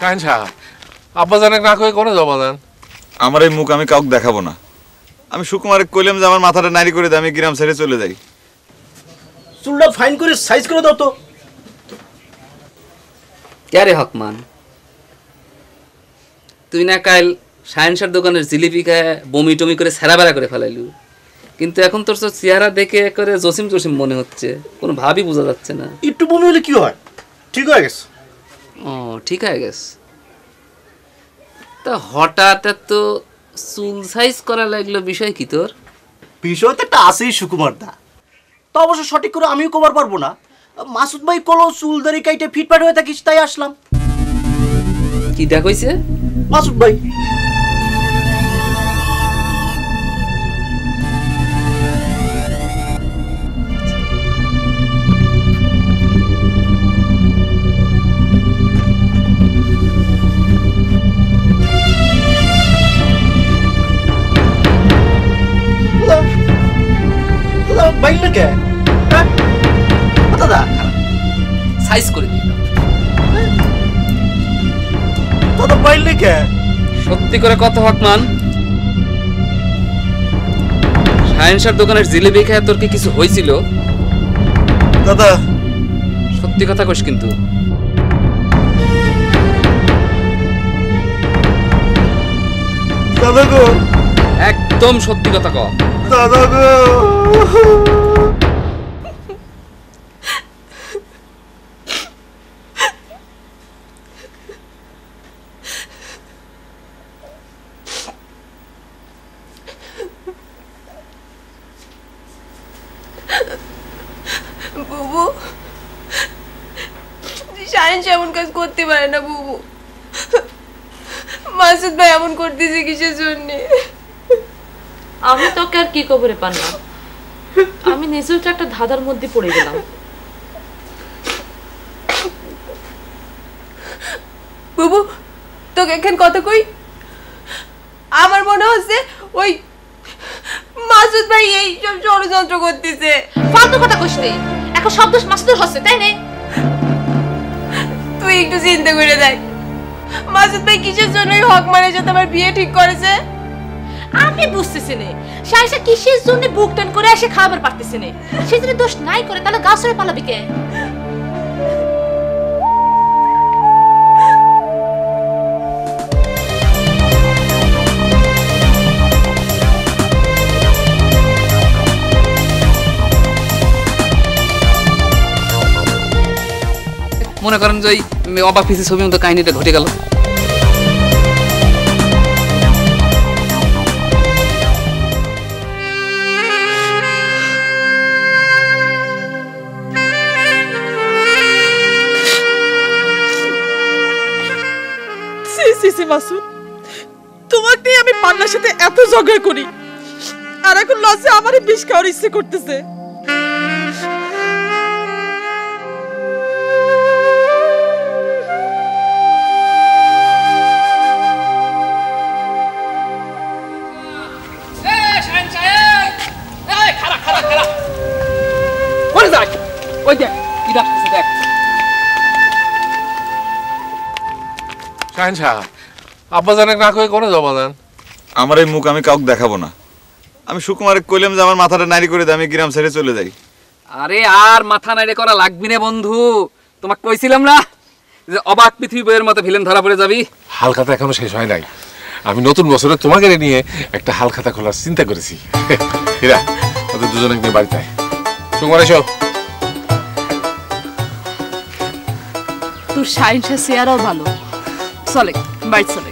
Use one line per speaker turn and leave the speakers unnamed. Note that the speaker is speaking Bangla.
শাহিন শাহ, আব্বা জানে না কয়ে কোনে যাবা দেন?
আমার এই মুখ আমি কাউকে দেখাবো না। আমি সুকুমারে কইলাম যে আমার মাথাটা নাড়ি করে দিয়ে আমি গ্রাম ছেড়ে চলে যাই।
চুলটা ফাইন করে সাইজ করে দাও তো।
কে রে হকমান, তুই না কাল সায়েন্সের দোকানের জিলিপি খায় বমি টমি করে সেরাবেলা করে ফেলাইলু, কিন্তু এখন তোর তো চেহারা দেখে করে জসিম জসিম মনে হচ্ছে, কোনো ভাবই বোঝা যাচ্ছে না।
একটু বমি হলে কি হয়? ঠিক হয়ে গেছে।
ও ঠিক হয়ে গেছে। তা হঠাৎ তো চুল সাইজ করা লাগলো, বিষয় কি তোর?
বিষয় তো একটা আছেই সুকুমার দা, তো অবশ্য সঠিক করে আমিও কবার পারবো না। মাসুদ ভাই কলো চুল দাড়ি কাইটে ফিটফাট হয়ে থাকিস, তাই আসলাম।
কি দেখ হইছে?
মাসুদ ভাই বাইলে কে? দাদা
সাইজ করে দিল।
দাদা বাইলে কে?
সত্যি করে কত হকমান, সায়েন্সের দোকানের জিলিপি খায় তোর কি কিছু হয়েছিল?
দাদা
সত্যি কথা কইস কিন্তু।
দাদা গো,
একদম সত্যি কথা ক।
দাদা গো।
বুবু, সায়েন্স এমন কাজ করতে পারে না বুবু। মাসুদ ভাই এমন করতেছে কিসের জন্য?
আমি তোকে আর কি খবরে পারলাম, আমি নিজেও একটা ধাঁধার মধ্যে পড়ে গেলাম।
বুবু তোকে এখন কথা কই, আমার মনে হচ্ছে ওই মাসুদ ভাই এই সব ষড়যন্ত্র করতেছে।
ফালতু কথা কইস রে, এখন শব্দ মাসুদের হচ্ছে তাই না?
তুই একটু চিন্তা করে দেখ, মাসুদ ভাই কিসের জন্য হকমানের সাথে আমার বিয়ে ঠিক করেছে?
আমি বুঝতেছি না সাইসা কিসের জন্য বুক টান করে এসে খাবার পারতেছে না। সেই জন্য দোষ নাই করে তাহলে গাছ ধরে পালাবি কে?
মনে করেন যে ওই অবাক পিসি ছবির মতো কাহিনীটা ঘটে গেল।
মাসুদ, তোমাকে নিয়ে আমি পান্নার সাথে এত ঝগড়া করি, আর এখন লজ্জা আমারই বিষ খাওয়ার ইচ্ছে করতেছে।
শাহিন শাহ, আব্বা জানে না কয়ে কোনে যাবা দেন?
আমার এই মুখ আমি কাউকে দেখাবো না। আমি সুকুমারে কইলাম যে আমার মাথাটা নাড়ি করে দিয়ে আমি গ্রাম ছেড়ে চলে যাই।
আরে আর মাথা নাড়ে করা লাগবি না বন্ধু, তোমাকে কইছিলাম না যে অবাক পৃথিবী বইয়ের মতো ভিলেন ধরা পড়ে যাবি।
হালখাতা এখনো শেষ হয় নাই, আমি নতুন বছরে তোমাকে নিয়ে একটা হালখাতা খোলার চিন্তা করেছি। হীরা, ওদের দুজনে নিয়ে বাড়িতে সুকুমার এসো।
তোর সায়েন্সের চেয়ারও ভালো, চলে বাড়ি চলে।